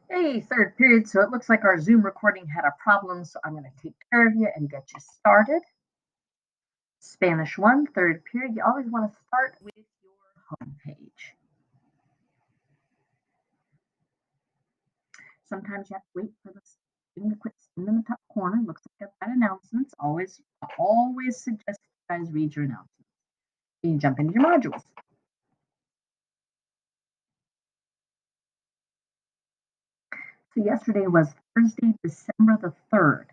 Hey, third period. So it looks like our Zoom recording had a problem, so I'm going to take care of you and get you started. Spanish 1, third period. You always want to start with your home page. Sometimes you have to wait for the thing to quit spinning in the top corner. Looks like I've got announcements. Always suggest you guys read your announcements. Then you jump into your modules. So yesterday was Thursday, December the 3rd.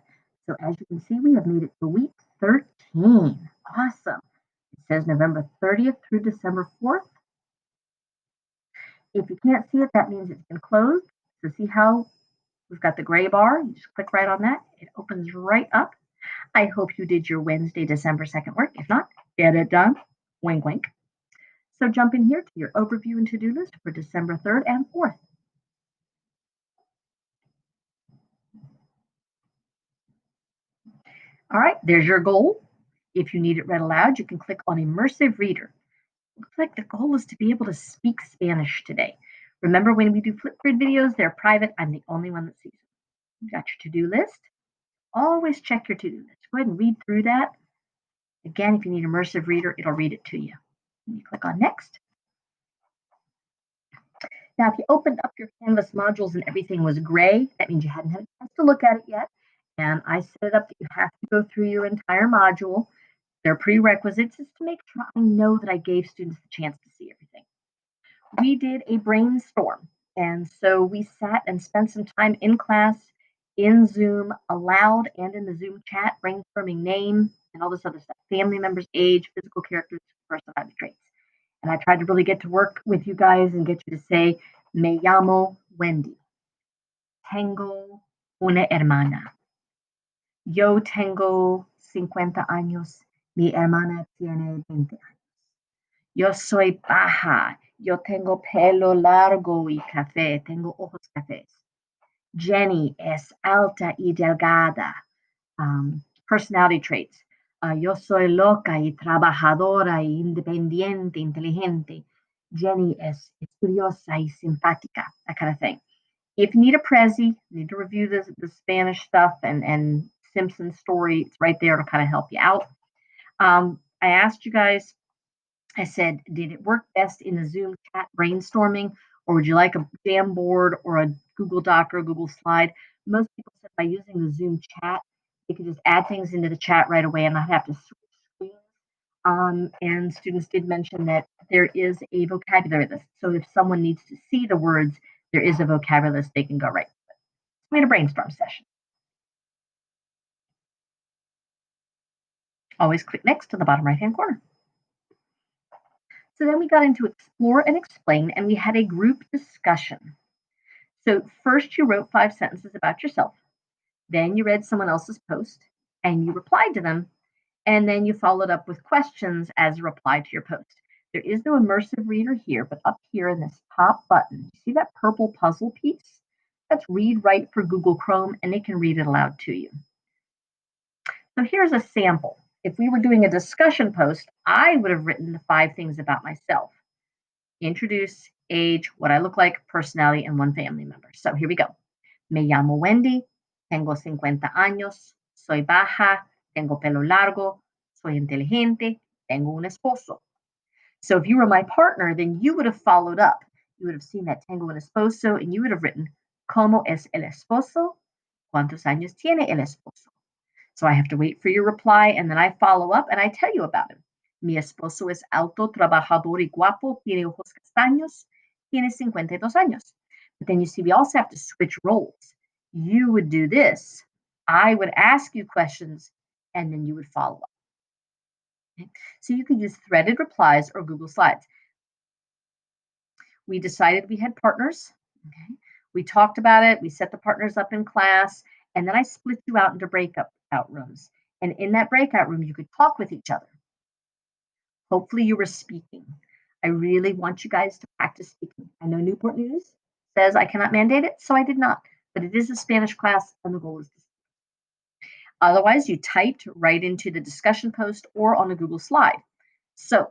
So as you can see, we have made it to week 13. Awesome. It says November 30th through December 4th. If you can't see it, that means it's been closed. So see how we've got the gray bar? You just click right on that. It opens right up. I hope you did your Wednesday, December 2nd work. If not, get it done. Wink, wink. So jump in here to your overview and to-do list for December 3rd and 4th. All right, there's your goal. If you need it read aloud, you can click on Immersive Reader. Looks like the goal is to be able to speak Spanish today. Remember when we do Flipgrid videos, they're private. I'm the only one that sees them. You got your to-do list. Always check your to-do list. Go ahead and read through that. Again, if you need Immersive Reader, it'll read it to you. And you click on Next. Now, if you opened up your Canvas modules and everything was gray, that means you hadn't had a chance to look at it yet. And I set it up that you have to go through your entire module. Their prerequisites is to make sure I know that I gave students the chance to see everything. We did a brainstorm. And so we sat and spent some time in class, in Zoom, aloud, and in the Zoom chat, brainstorming name and all this other stuff, family members, age, physical characters, personality traits. And I tried to really get to work with you guys and get you to say, Me llamo Wendy. Tengo una hermana. Yo tengo 50 años. Mi hermana tiene 20 años. Yo soy baja. Yo tengo pelo largo y café. Tengo ojos cafés. Jenny es alta y delgada. Personality traits. Yo soy loca y trabajadora y independiente, inteligente. Jenny es estudiosa y simpática. That kind of thing. If you need a Prezi, you need to review the Spanish stuff and Simpson's story, it's right there to kind of help you out. I asked you guys, I said, did it work best in the Zoom chat brainstorming, or would you like a Jamboard or a Google Doc or a Google Slide? Most people said by using the Zoom chat, they could just add things into the chat right away and not have to switch screens. And students did mention that there is a vocabulary list. So if someone needs to see the words, there is a vocabulary list they can go right to it. We had a brainstorm session. Always click next to the bottom right-hand corner. So then we got into explore and explain, and we had a group discussion. So first you wrote 5 sentences about yourself, then you read someone else's post, and you replied to them, and then you followed up with questions as a reply to your post. There is no immersive reader here, but up here in this top button, you see that purple puzzle piece? That's Read Write for Google Chrome, and it can read it aloud to you. So here's a sample. If we were doing a discussion post, I would have written the 5 things about myself: introduce, age, what I look like, personality, and 1 family member. So here we go. Me llamo Wendy, tengo 50 años, soy baja, tengo pelo largo, soy inteligente, tengo un esposo. So if you were my partner, then you would have followed up. You would have seen that tengo un esposo, and you would have written, ¿Cómo es el esposo? ¿Cuántos años tiene el esposo? So I have to wait for your reply, and then I follow up and I tell you about him. Mi esposo es alto, trabajador y guapo, tiene ojos castaños, tiene 52 años. But then you see, we also have to switch roles. You would do this. I would ask you questions, and then you would follow up. Okay? So you could use threaded replies or Google Slides. We decided we had partners. Okay? We talked about it. We set the partners up in class, and then I split you out into breakout rooms. And in that breakout room, you could talk with each other. Hopefully you were speaking. I really want you guys to practice speaking. I know Newport News says I cannot mandate it, so I did not. But it is a Spanish class, and the goal is to speak. Otherwise, you typed right into the discussion post or on a Google slide. So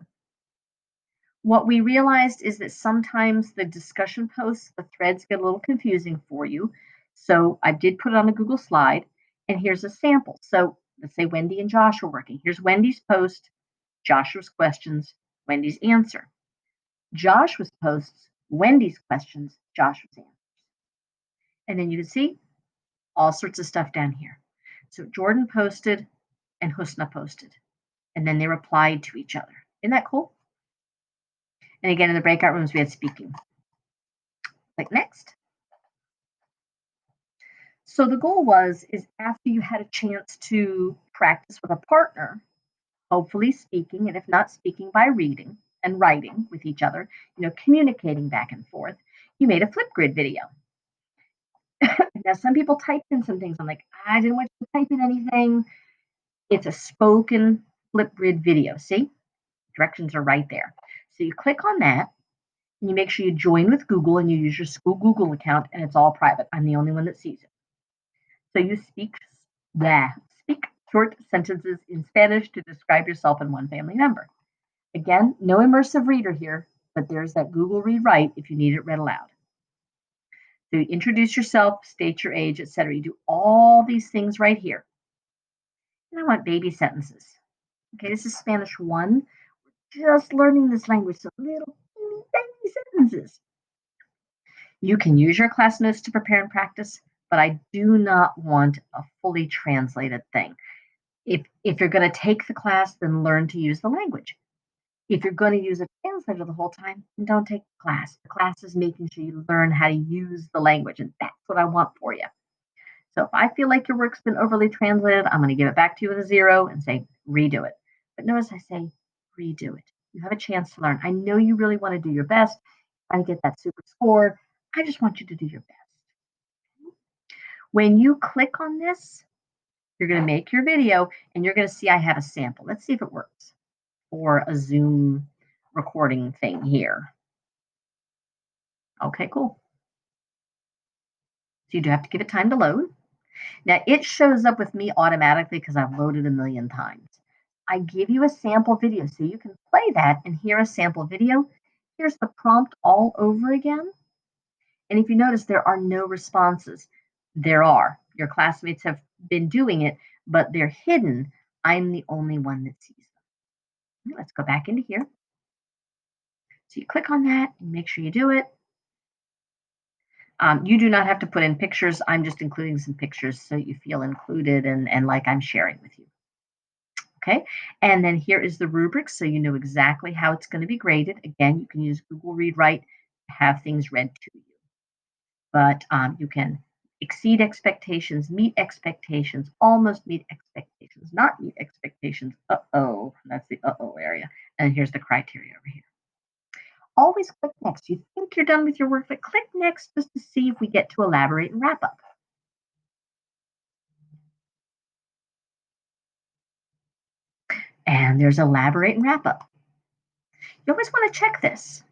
What we realized is that sometimes the discussion posts, the threads get a little confusing for you. So I did put it on the Google slide, and here's a sample. So let's say Wendy and Josh are working. Here's Wendy's post, Joshua's questions, Wendy's answer. Joshua's posts, Wendy's questions, Joshua's answer. And then you can see all sorts of stuff down here. So Jordan posted and Husna posted, and then they replied to each other. Isn't that cool? And again, in the breakout rooms, we had speaking. Click next. So the goal is after you had a chance to practice with a partner, hopefully speaking, and if not speaking, by reading and writing with each other, communicating back and forth, you made a Flipgrid video. Now, some people typed in some things. I'm like, I didn't want you to type in anything. It's a spoken Flipgrid video. See? Directions are right there. So you click on that, and you make sure you join with Google, and you use your school Google account, and it's all private. I'm the only one that sees it. So you speak short sentences in Spanish to describe yourself and one family member. Again, no immersive reader here, but there's that Google Read Write if you need it read aloud. So you introduce yourself, state your age, etc. You do all these things right here. And I want baby sentences. Okay, this is Spanish 1. We're just learning this language, so little baby sentences. You can use your class notes to prepare and practice, but I do not want a fully translated thing. If you're going to take the class, then learn to use the language. If you're going to use a translator the whole time, then don't take the class. The class is making sure you learn how to use the language, and that's what I want for you. So if I feel like your work's been overly translated, I'm going to give it back to you with a 0 and say, redo it. But notice I say, redo it. You have a chance to learn. I know you really want to do your best and get that super score. I just want you to do your best. When you click on this, you're going to make your video, and you're going to see I have a sample. Let's see if it works for a Zoom recording thing here. Okay, cool. So you do have to give it time to load. Now, it shows up with me automatically because I've loaded a million times. I give you a sample video so you can play that and hear a sample video. Here's the prompt all over again. And if you notice, there are no responses. There are. Your classmates have been doing it, but they're hidden. I'm the only one that sees them. Let's go back into here. So you click on that and make sure you do it. You do not have to put in pictures. I'm just including some pictures so you feel included and like I'm sharing with you. Okay, and then here is the rubric so you know exactly how it's going to be graded. Again, you can use Google Read Write to have things read to you. But you can exceed expectations, meet expectations, almost meet expectations, not meet expectations. Uh-oh, that's the uh-oh area. And here's the criteria over here. Always click next. You think you're done with your work, but click next just to see if we get to elaborate and wrap up. And there's elaborate and wrap up. You always want to check this.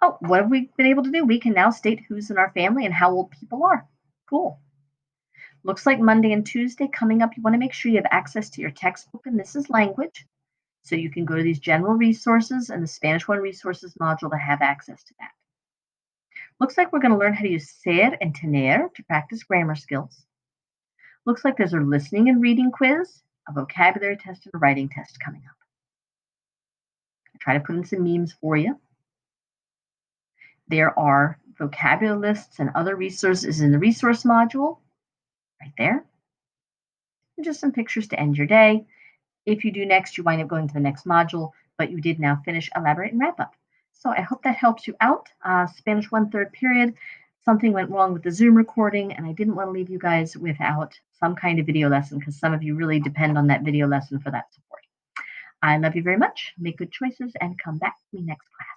Oh, what have we been able to do? We can now state who's in our family and how old people are. Cool. Looks like Monday and Tuesday coming up. You want to make sure you have access to your textbook, and this is language. So you can go to these general resources and the Spanish 1 resources module to have access to that. Looks like we're going to learn how to use ser and tener to practice grammar skills. Looks like there's a listening and reading quiz, a vocabulary test, and a writing test coming up. I try to put in some memes for you. There are vocabulary lists and other resources in the resource module, right there. And just some pictures to end your day. If you do next, you wind up going to the next module, but you did now finish, elaborate, and wrap up. So I hope that helps you out. Spanish 1 3rd period. Something went wrong with the Zoom recording, and I didn't want to leave you guys without some kind of video lesson because some of you really depend on that video lesson for that support. I love you very much. Make good choices and come back to me next class.